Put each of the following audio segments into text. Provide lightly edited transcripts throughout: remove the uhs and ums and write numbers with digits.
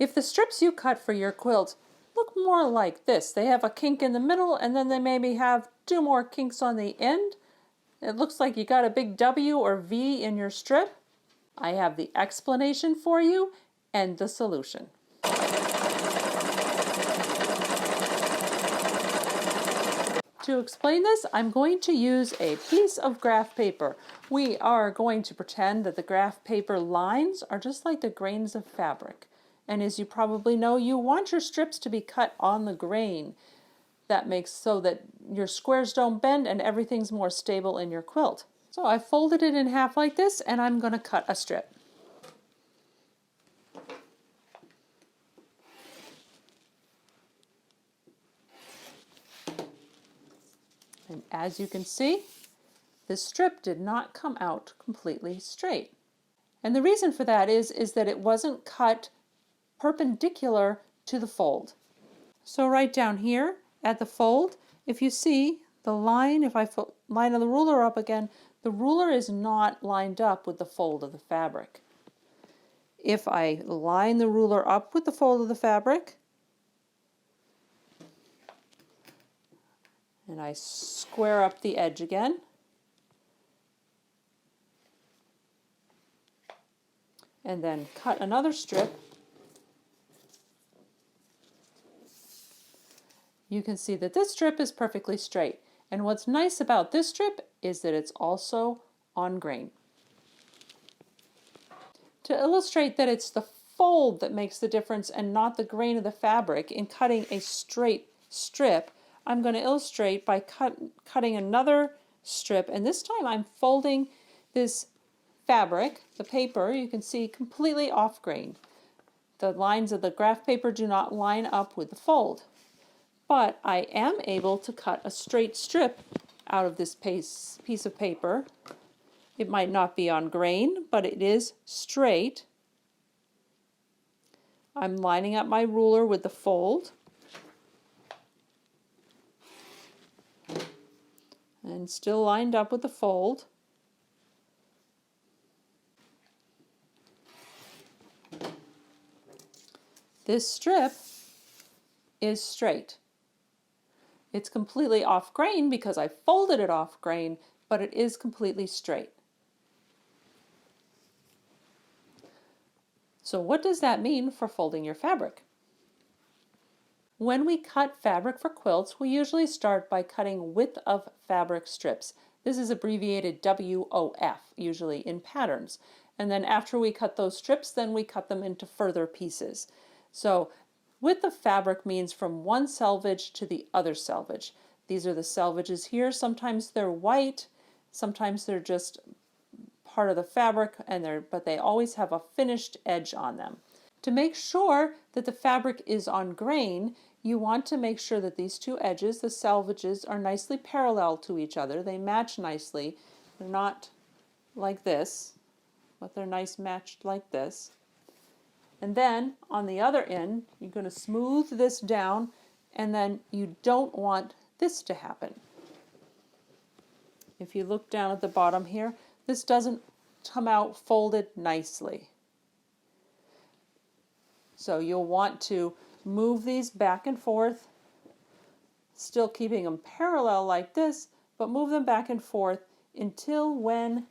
If the strips you cut for your quilt look more like this, they have a kink in the middle and then they maybe have two more kinks on the end, it looks like you got a big W or V in your strip, I have the explanation for you and the solution. To explain this, I'm going to use a piece of graph paper. We are going to pretend that the graph paper lines are just like the grains of fabric. And as you probably know, you want your strips to be cut on the grain. That makes so that your squares don't bend and everything's more stable in your quilt. So I folded it in half like this and I'm going to cut a strip. And as you can see, this strip did not come out completely straight. And the reason for that is that it wasn't cut perpendicular to the fold. So right down here at the fold, if you see the line, if I line the ruler up again, the ruler is not lined up with the fold of the fabric. If I line the ruler up with the fold of the fabric, and I square up the edge again, and then cut another strip, you can see that this strip is perfectly straight. And what's nice about this strip is that it's also on grain. To illustrate that it's the fold that makes the difference and not the grain of the fabric in cutting a straight strip, I'm going to illustrate by cutting another strip, and this time I'm folding this fabric, the paper, you can see completely off grain. The lines of the graph paper do not line up with the fold. But I am able to cut a straight strip out of this piece of paper. It might not be on grain, but it is straight. I'm lining up my ruler with the fold. And still lined up with the fold. This strip is straight. It's completely off grain because I folded it off grain, but it is completely straight. So what does that mean for folding your fabric? When we cut fabric for quilts, we usually start by cutting width of fabric strips. This is abbreviated WOF, usually in patterns. And then after we cut those strips, then we cut them into further pieces. So width of fabric means from one selvage to the other selvage. These are the selvages here. Sometimes they're white, sometimes they're just part of the fabric, but they always have a finished edge on them. To make sure that the fabric is on grain, you want to make sure that these two edges, the selvages, are nicely parallel to each other. They match nicely. They're not like this, but they're nice matched like this. And then on the other end, you're going to smooth this down, and then you don't want this to happen. If you look down at the bottom here, this doesn't come out folded nicely. So you'll want to move these back and forth, still keeping them parallel like this, but move them back and forth until when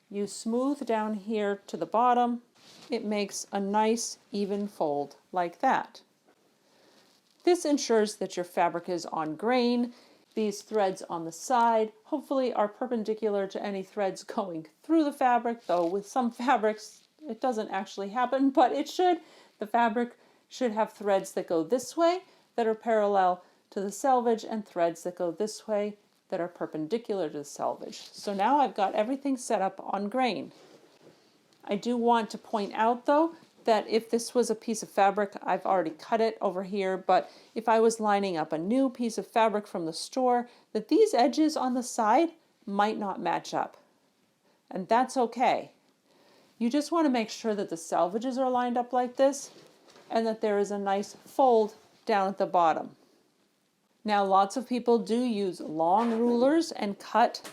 you smooth down here to the bottom, it makes a nice even fold like that. This ensures that your fabric is on grain. These threads on the side hopefully are perpendicular to any threads going through the fabric, though with some fabrics it doesn't actually happen, but it should. The fabric should have threads that go this way that are parallel to the selvage and threads that go this way that are perpendicular to the selvage. So now I've got everything set up on grain. I do want to point out though that if this was a piece of fabric, I've already cut it over here, but if I was lining up a new piece of fabric from the store, that these edges on the side might not match up. And that's okay. You just want to make sure that the selvages are lined up like this and that there is a nice fold down at the bottom. Now lots of people do use long rulers and cut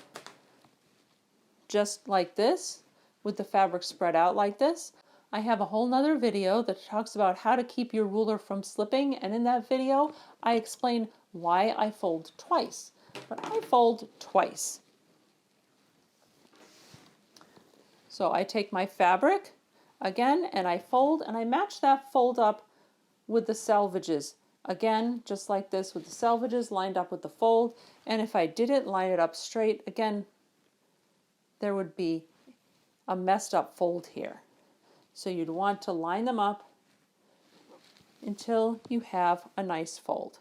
just like this with the fabric spread out like this. I have a whole nother video that talks about how to keep your ruler from slipping, and in that video I explain why I fold twice. But I fold twice. So I take my fabric again and I fold, and I match that fold up with the selvages. Again, just like this, with the selvages lined up with the fold. And if I didn't line it up straight, again, there would be a messed up fold here. So you'd want to line them up until you have a nice fold.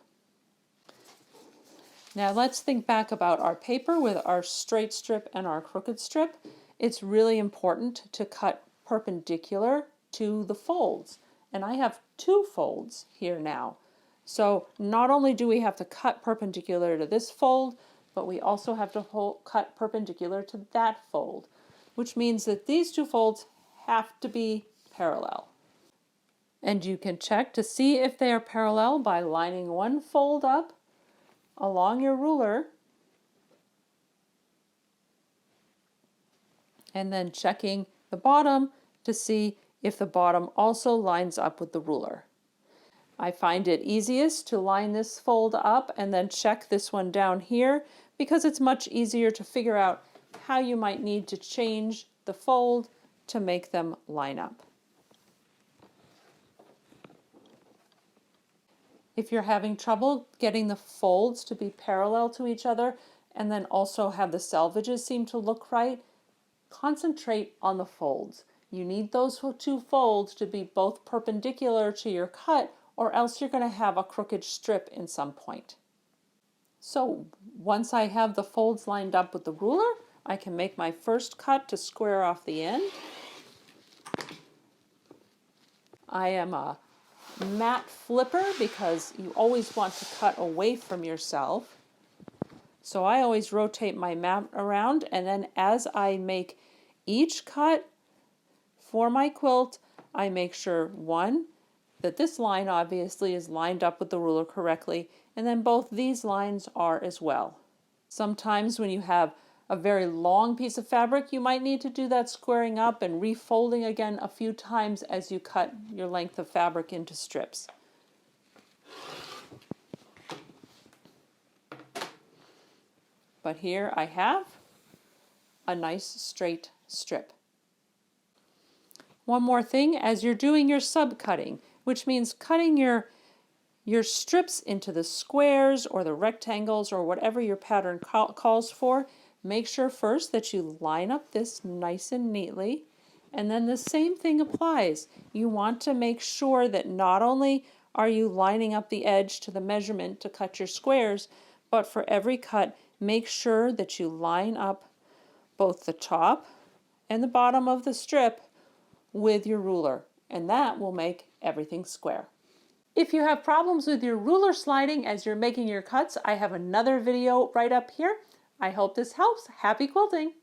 Now let's think back about our paper with our straight strip and our crooked strip. It's really important to cut perpendicular to the folds. And I have two folds here now. So not only do we have to cut perpendicular to this fold, but we also have to cut perpendicular to that fold, which means that these two folds have to be parallel. And you can check to see if they are parallel by lining one fold up along your ruler and then checking the bottom to see if the bottom also lines up with the ruler. I find it easiest to line this fold up and then check this one down here because it's much easier to figure out how you might need to change the fold to make them line up. If you're having trouble getting the folds to be parallel to each other and then also have the selvages seem to look right, concentrate on the folds. You need those two folds to be both perpendicular to your cut, or else you're going to have a crooked strip in some point. So once I have the folds lined up with the ruler, I can make my first cut to square off the end. I am a mat flipper because you always want to cut away from yourself. So I always rotate my mat around, and then as I make each cut for my quilt, I make sure, one, that this line obviously is lined up with the ruler correctly, and then both these lines are as well. Sometimes when you have a very long piece of fabric, you might need to do that squaring up and refolding again a few times as you cut your length of fabric into strips. But here I have a nice straight strip. One more thing, as you're doing your sub-cutting, which means cutting your strips into the squares or the rectangles or whatever your pattern calls for, make sure first that you line up this nice and neatly, and then the same thing applies. You want to make sure that not only are you lining up the edge to the measurement to cut your squares, but for every cut, make sure that you line up both the top and the bottom of the strip with your ruler, and that will make everything square. If you have problems with your ruler sliding as you're making your cuts, I have another video right up here. I hope this helps. Happy quilting!